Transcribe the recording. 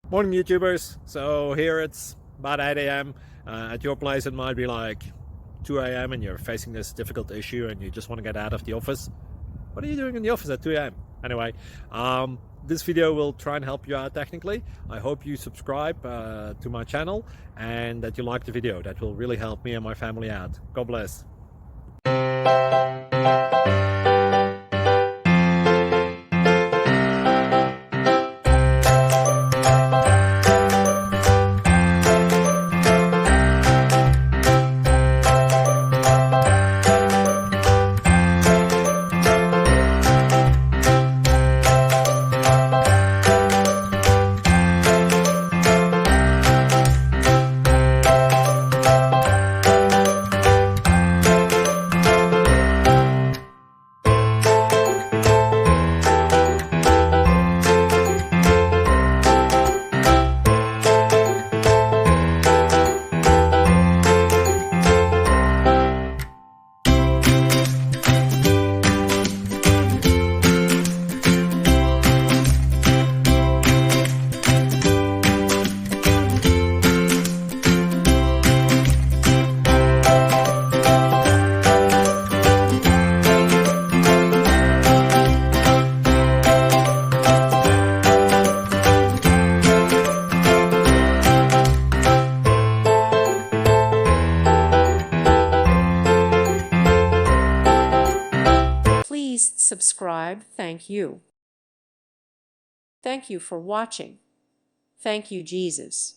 Morning, YouTubers. So here it's about 8 a.m. At your place, it might be like 2 a.m. and you're facing this difficult issue and you just want to get out of the office. What are you doing in the office at 2 a.m.? Anyway, this video will try and help you out technically. I hope you subscribe to my channel and that you like the video. That will really help me and my family out. God bless. Please subscribe. Thank you. Thank you for watching. Thank you, Jesus.